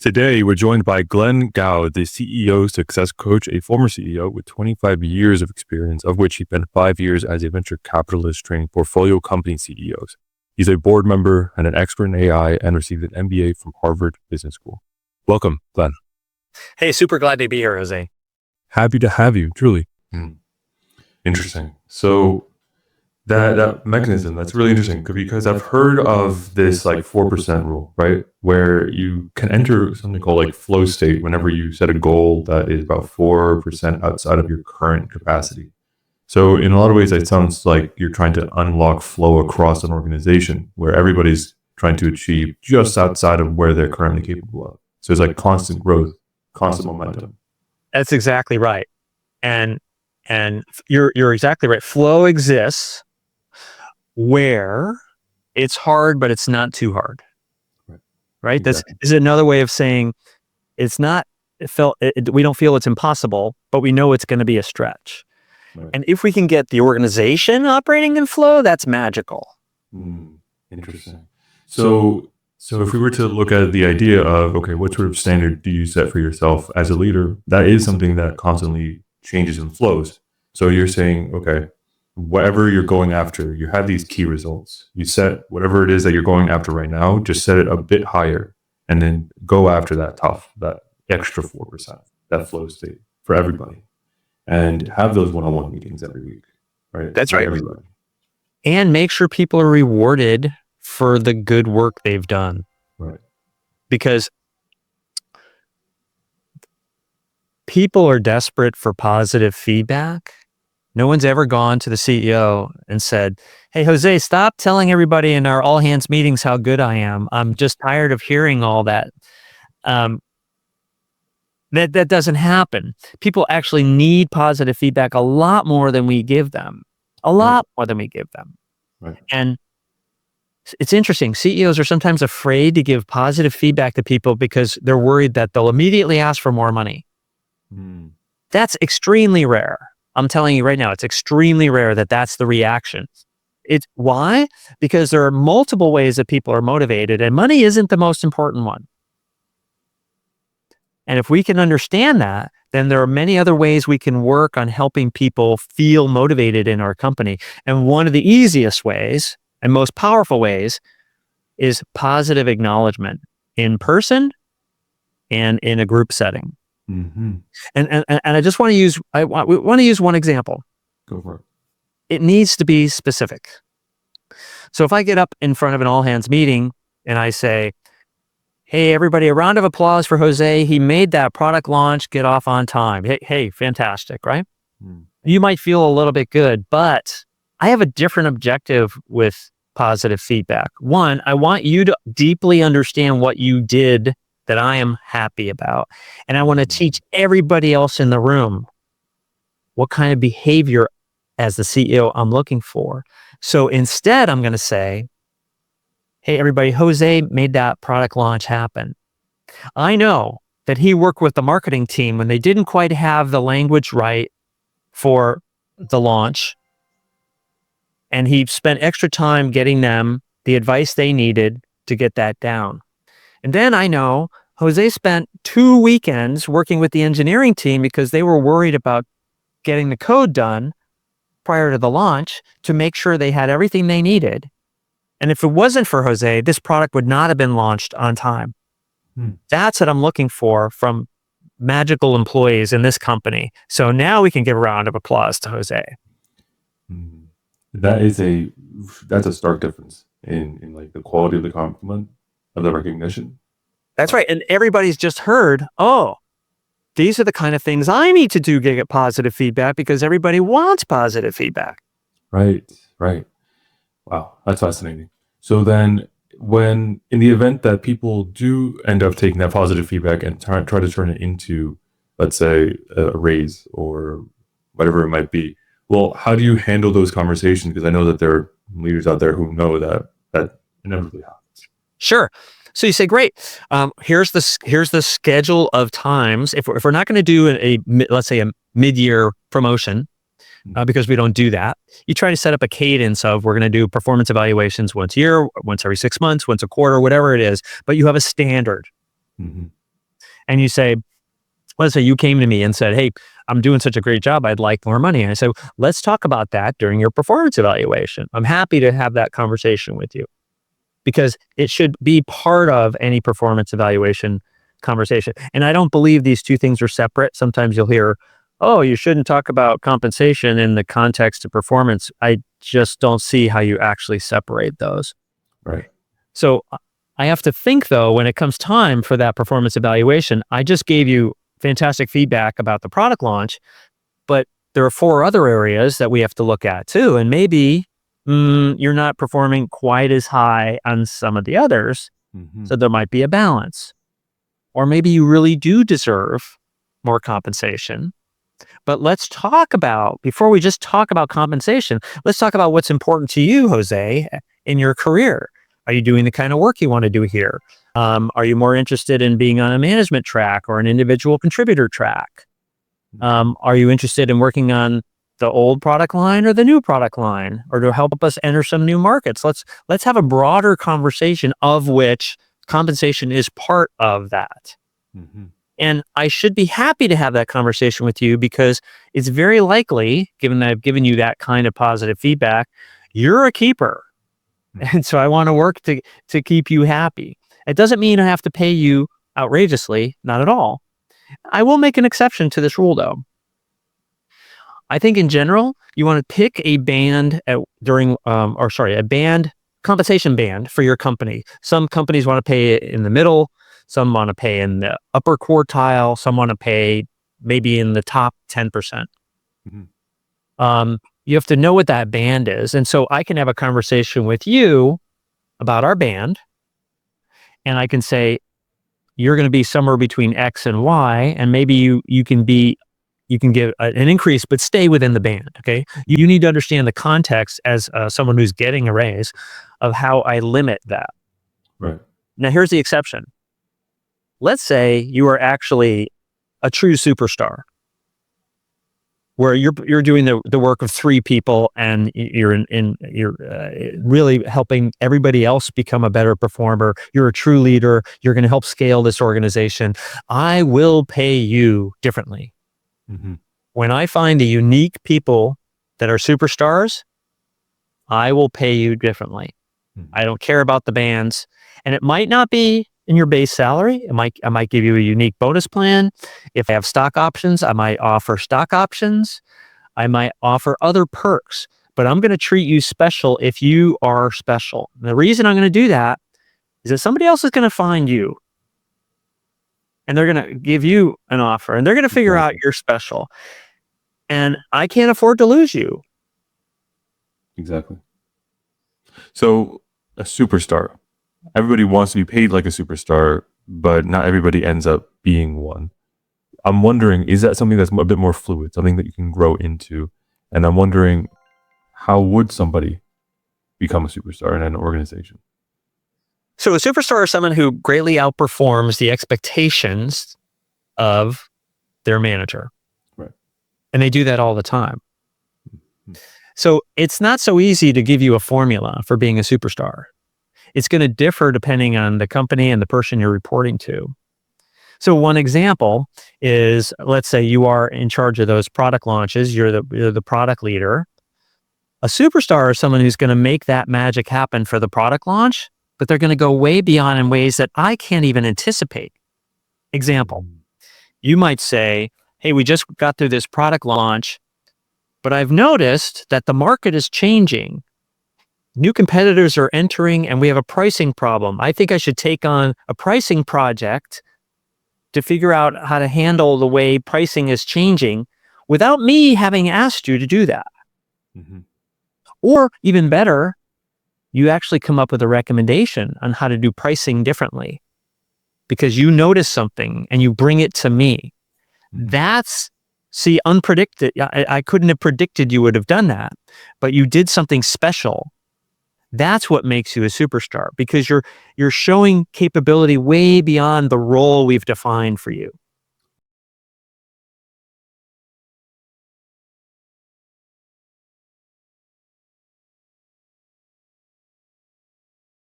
Today, we're joined by Glenn Gao, the CEO success coach, a former CEO with 25 years of experience, of which he spent 5 years as a venture capitalist training portfolio company CEOs. He's a board member and an expert in AI and received an MBA from Harvard Business School. Welcome, Glenn. Hey, super glad to be here, Jose. Happy to have you, truly. Interesting. So that mechanism, that's really interesting because I've heard of this like 4% rule, right? Where you can enter something called like flow state whenever you set a goal that is about 4% outside of your current capacity. So in a lot of ways, it sounds like you're trying to unlock flow across an organization where everybody's trying to achieve just outside of where they're currently capable of. So it's like constant growth, constant momentum. That's exactly right. And you're exactly right. Flow exists where it's hard, but it's not too hard. Right? Exactly. This is another way of saying it's not, we don't feel it's impossible, but we know it's going to be a stretch. Right. And if we can get the organization operating in flow, that's magical. Interesting. So if we were to look at the idea of, okay, what sort of standard do you set for yourself as a leader? That is something that constantly changes and flows. So you're saying, okay, whatever you're going after, you have these key results. You set whatever it is that you're going after right now, just set it a bit higher and then go after that extra 4%, that flow state for everybody. And have those one-on-one meetings every week, right? That's right. Everybody. And make sure people are rewarded for the good work they've done. Right. Because people are desperate for positive feedback. No one's ever gone to the CEO and said, "Hey, Jose, stop telling everybody in our all hands meetings how good I am. I'm just tired of hearing all that." That doesn't happen. People actually need positive feedback a lot more than we give them. More than we give them. Right. And it's interesting. CEOs are sometimes afraid to give positive feedback to people because they're worried that they'll immediately ask for more money. That's extremely rare. I'm telling you right now, it's extremely rare that that's the reaction. Why? Because there are multiple ways that people are motivated, and money isn't the most important one. And if we can understand that, then there are many other ways we can work on helping people feel motivated in our company. And one of the easiest ways and most powerful ways is positive acknowledgement in person and in a group setting. Mm-hmm. And I just want to use, we want to use one example. Go for it. It needs to be specific. So if I get up in front of an all hands meeting and I say, "Hey, everybody, a round of applause for Jose. He made that product launch get off on time." Hey, fantastic, right? You might feel a little bit good, but I have a different objective with positive feedback. One, I want you to deeply understand what you did that I am happy about. And I want to teach everybody else in the room what kind of behavior as the CEO I'm looking for. So instead, I'm going to say, "Hey, everybody, Jose made that product launch happen. I know that he worked with the marketing team when they didn't quite have the language right for the launch. And he spent extra time getting them the advice they needed to get that down. And then I know Jose spent 2 weekends working with the engineering team because they were worried about getting the code done prior to the launch to make sure they had everything they needed. And if it wasn't for Jose, this product would not have been launched on time." That's what I'm looking for from magical employees in this company. So now we can give a round of applause to Jose. That's a stark difference in like the quality of the compliment, of the recognition. That's right. And everybody's just heard, "Oh, these are the kind of things I need to do to get positive feedback," because everybody wants positive feedback. Right. Wow, that's fascinating. So then when in the event that people do end up taking that positive feedback and try to turn it into, let's say, a raise or whatever it might be, well, how do you handle those conversations? Because I know that there are leaders out there who know that inevitably happens. Sure. So you say, great. Here's the schedule of times. If we're not going to do let's say a mid-year promotion, because we don't do that, you try to set up a cadence of we're going to do performance evaluations once a year, once every 6 months, once a quarter, whatever it is. But you have a standard. and you say, let's say you came to me and said, hey, I'm doing such a great job, I'd like more money. And I said, let's talk about that during your performance evaluation. I'm happy to have that conversation with you, because it should be part of any performance evaluation conversation. And I don't believe these two things are separate. Sometimes you'll hear, oh, you shouldn't talk about compensation in the context of performance. I just don't see how you actually separate those. Right. So I have to think, though, when it comes time for that performance evaluation, I just gave you fantastic feedback about the product launch, but there are 4 other areas that we have to look at too. And maybe you're not performing quite as high on some of the others. So there might be a balance. Or maybe you really do deserve more compensation. But let's talk about, before we just talk about compensation, let's talk about what's important to you, Jose, in your career. Are you doing the kind of work you want to do here? Are you more interested in being on a management track or an individual contributor track? Are you interested in working on the old product line or the new product line, or to help us enter some new markets? Let's have a broader conversation, of which compensation is part of that. And I should be happy to have that conversation with you, because it's very likely, given that I've given you that kind of positive feedback, you're a keeper. And so I want to work to keep you happy. It doesn't mean I have to pay you outrageously, not at all. I will make an exception to this rule, though. I think in general, you want to pick a band a compensation band for your company. Some companies want to pay it in the middle. Some want to pay in the upper quartile. Some want to pay maybe in the top 10%. You have to know what that band is. And so I can have a conversation with you about our band. And I can say, you're going to be somewhere between X and Y. And maybe you can give an increase, but stay within the band. Okay. You need to understand the context as someone who's getting a raise of how I limit that. Right. Now, here's the exception. Let's say you are actually a true superstar, where you're doing the work of 3 people, and you're really helping everybody else become a better performer. You're a true leader. You're going to help scale this organization. I will pay you differently. When I find the unique people that are superstars, I will pay you differently. I don't care about the bands, and it might not be in your base salary. I might give you a unique bonus plan. If I have stock options, I might offer stock options. I might offer other perks, but I'm going to treat you special if you are special. And the reason I'm going to do that is that somebody else is going to find you, and they're going to give you an offer, and they're going to figure out you're special. And I can't afford to lose you. Exactly. So a superstar, everybody wants to be paid like a superstar, but not everybody ends up being one. I'm wondering, is that something that's a bit more fluid, something that you can grow into? And I'm wondering, how would somebody become a superstar in an organization? So a superstar is someone who greatly outperforms the expectations of their manager. Right. And they do that all the time. So it's not so easy to give you a formula for being a superstar. It's going to differ depending on the company and the person you're reporting to. So one example is, let's say you are in charge of those product launches. You're the product leader. A superstar is someone who's going to make that magic happen for the product launch, but they're going to go way beyond in ways that I can't even anticipate. Example, you might say, hey, we just got through this product launch, but I've noticed that the market is changing. New competitors are entering, and we have a pricing problem. I think I should take on a pricing project to figure out how to handle the way pricing is changing without me having asked you to do that. Or even better, you actually come up with a recommendation on how to do pricing differently because you notice something and you bring it to me. That's, unpredicted. I couldn't have predicted you would have done that, but you did something special. That's what makes you a superstar, because you're showing capability way beyond the role we've defined for you.